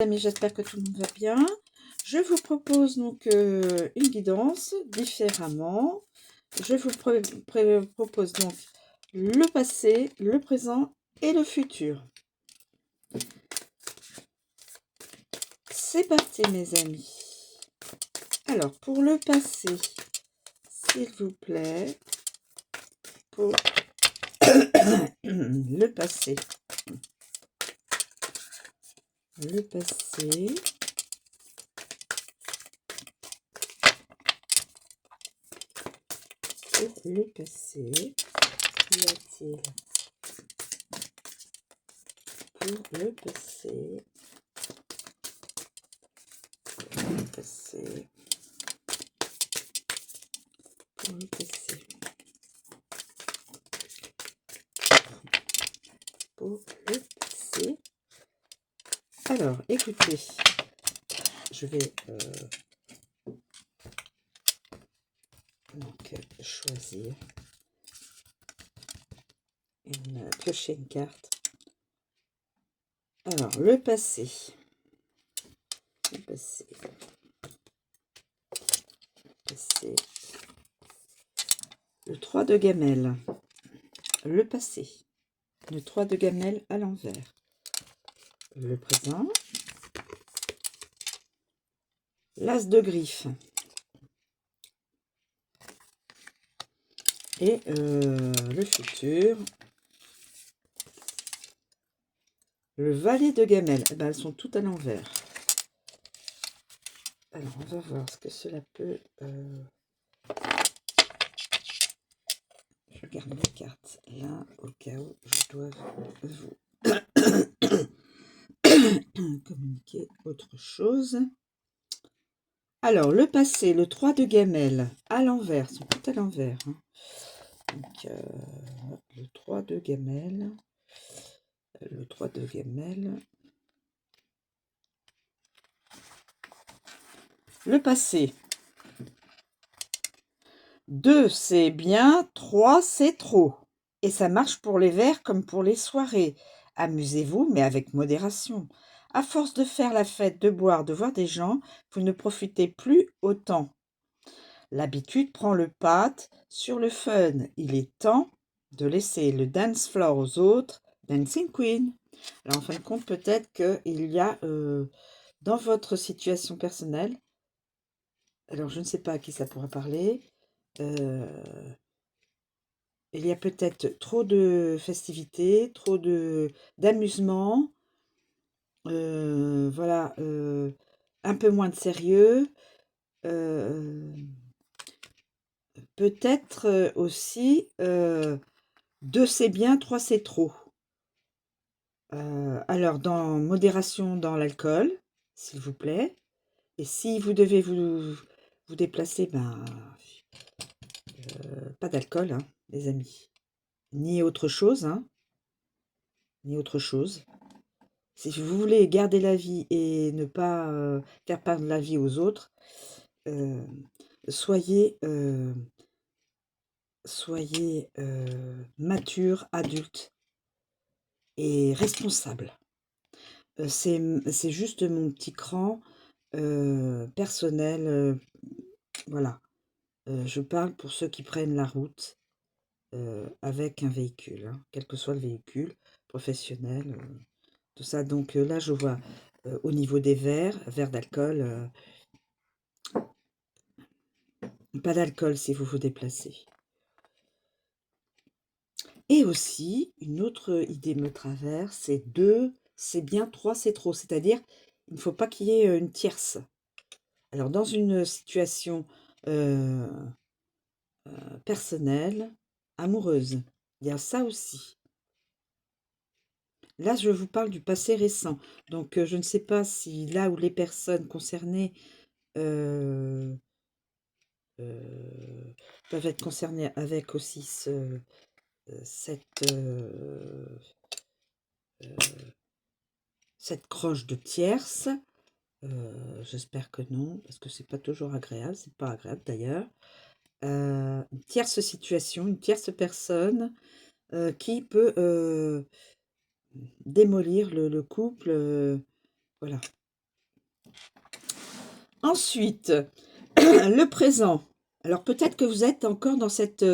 Amis, j'espère que tout le monde va bien. Je vous propose donc une guidance différemment. Je vous propose donc le passé, le présent et le futur. C'est parti mes amis. Alors pour le passé, s'il vous plaît, pour le passé. Le passé. Pour le passé, qu'y a-t-il pour le passé? Pour le passé. Pour le passé. Pour le passé. Alors, écoutez, je vais donc choisir piocher une carte. Alors, le passé. Le passé. Le passé. Le 3 de gamelle. Le passé. Le 3 de gamelle à l'envers. Le présent. L'as de griffe. Et le futur. Le valet de gamelle. Eh ben, elles sont toutes à l'envers. Alors, on va voir ce que cela peut... Je garde les cartes là, au cas où je dois vous communiquer autre chose. Alors, le passé, le 3 de gamelle, à l'envers, sont tout à l'envers. Hein. Donc, le 3 de gamelle, le 3 de gamelle. Le passé. 2, c'est bien, 3, c'est trop. Et ça marche pour les verres comme pour les soirées. Amusez-vous, mais avec modération. À force de faire la fête, de boire, de voir des gens, vous ne profitez plus autant. L'habitude prend le pas sur le fun. Il est temps de laisser le dance floor aux autres. Dancing Queen. Alors, en fin de compte, peut-être qu'il y a dans votre situation personnelle, alors je ne sais pas à qui ça pourra parler, il y a peut-être trop de festivités, trop d'amusement, voilà, un peu moins de sérieux, peut-être aussi 2 c'est bien, 3 c'est trop. Alors dans modération dans l'alcool, s'il vous plaît. Et si vous devez vous déplacer, ben pas d'alcool, hein, les amis. Ni autre chose, hein. Ni autre chose. Si vous voulez garder la vie et ne pas faire perdre la vie aux autres, soyez mature, adulte et responsable. C'est juste mon petit cran personnel. Voilà. Je parle pour ceux qui prennent la route avec un véhicule, hein, quel que soit le véhicule, professionnel, tout ça. Donc là, je vois au niveau des verres d'alcool, pas d'alcool si vous vous déplacez. Et aussi, une autre idée me traverse, c'est 2, c'est bien, 3, c'est trop. C'est-à-dire, il ne faut pas qu'il y ait une tierce. Alors, dans une situation personnelle, amoureuse, il y a ça aussi. Là, je vous parle du passé récent. Donc, je ne sais pas si là où les personnes concernées peuvent être concernées avec aussi cette croche de tierce. J'espère que non, parce que c'est pas toujours agréable, c'est pas agréable d'ailleurs. Une tierce situation, une tierce personne qui peut démolir le couple. Voilà. Ensuite, le présent. Alors peut-être que vous êtes encore dans cette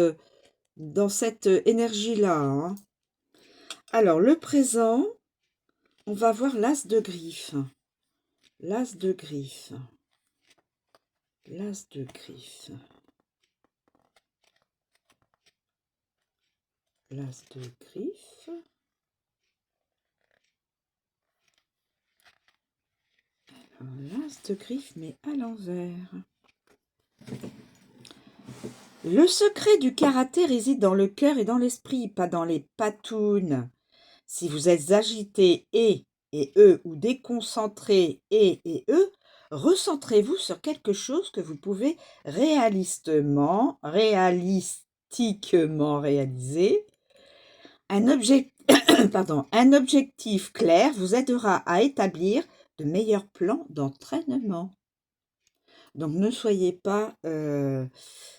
énergie-là, hein. Alors le présent, on va voir l'as de griffe. L'as de griffe. L'as de griffe. L'as de griffe. Alors, l'as de griffe, mais à l'envers. Le secret du karaté réside dans le cœur et dans l'esprit, pas dans les patounes. Si vous êtes agité et eux, ou déconcentré et eux, recentrez-vous sur quelque chose que vous pouvez réalistiquement réaliser. Un objectif clair vous aidera à établir de meilleurs plans d'entraînement. Donc ne soyez pas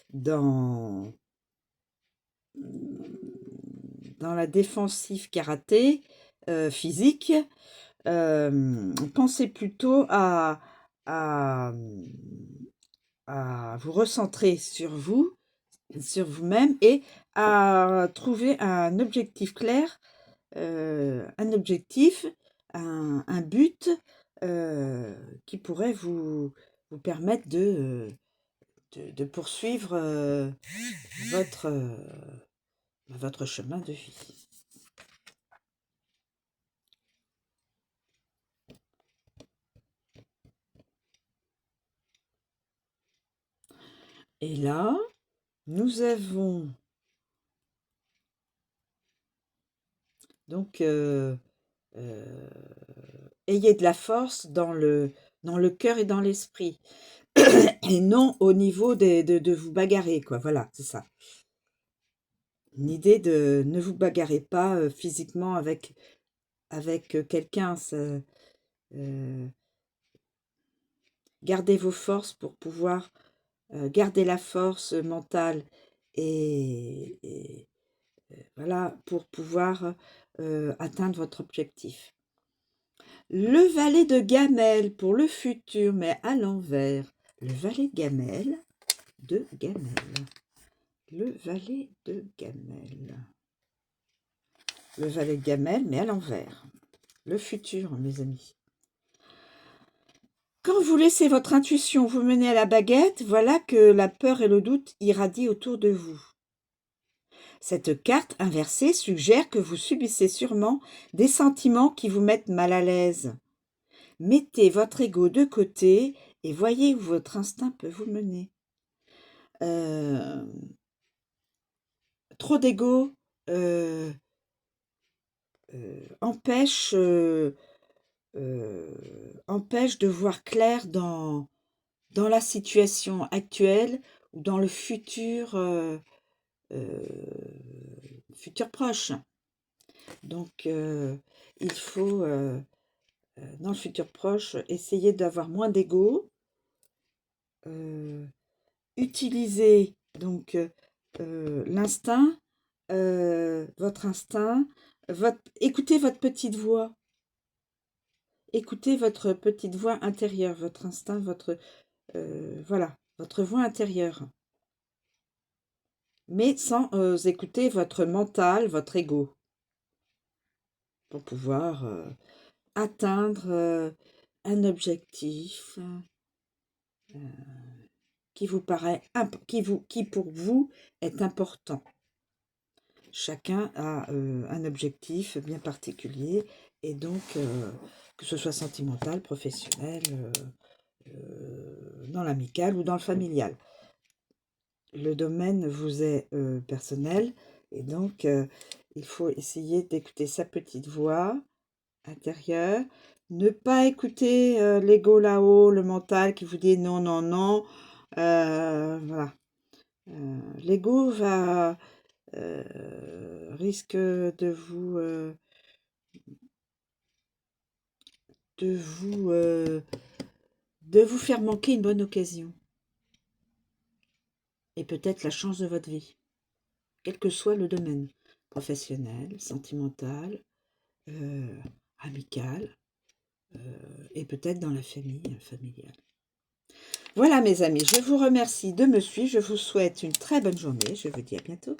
dans la défensive karaté physique. Pensez plutôt à vous recentrer sur vous-même et à trouver un objectif clair, un objectif, un but qui pourrait vous permettre de poursuivre votre chemin de vie. Et là, nous avons donc ayez de la force dans le cœur et dans l'esprit, et non au niveau de vous bagarrer, quoi. Voilà, c'est ça. L'idée de ne vous bagarrez pas physiquement avec quelqu'un. Gardez vos forces pour pouvoir garder la force mentale et voilà, pour pouvoir atteindre votre objectif. Le valet de gamelle pour le futur, mais à l'envers. Le valet de gamelle, Le valet de gamelle. Le valet de gamelle, mais à l'envers. Le futur, mes amis. Quand vous laissez votre intuition vous mener à la baguette, voilà que la peur et le doute irradient autour de vous. Cette carte inversée suggère que vous subissez sûrement des sentiments qui vous mettent mal à l'aise. Mettez votre ego de côté et voyez où votre instinct peut vous mener. Trop d'ego empêche de voir clair dans la situation actuelle ou dans le futur proche. Donc, il faut, dans le futur proche, essayer d'avoir moins d'ego, utiliser donc l'instinct, votre instinct, écoutez votre petite voix. Écoutez votre petite voix intérieure, votre instinct, voilà, votre voix intérieure. Mais sans écouter votre mental, votre ego, pour pouvoir atteindre un objectif qui vous paraît, qui pour vous est important. Chacun a un objectif bien particulier et donc que ce soit sentimental, professionnel, dans l'amical ou dans le familial. Le domaine vous est personnel et donc il faut essayer d'écouter sa petite voix intérieure, ne pas écouter l'ego là-haut, le mental qui vous dit non, non, non. Voilà. L'ego risque de vous faire manquer une bonne occasion et peut-être la chance de votre vie, quel que soit le domaine, professionnel, sentimental, amical, et peut-être dans la famille, familiale. Voilà mes amis, je vous remercie de me suivre. Je vous souhaite une très bonne journée. Je vous dis à bientôt.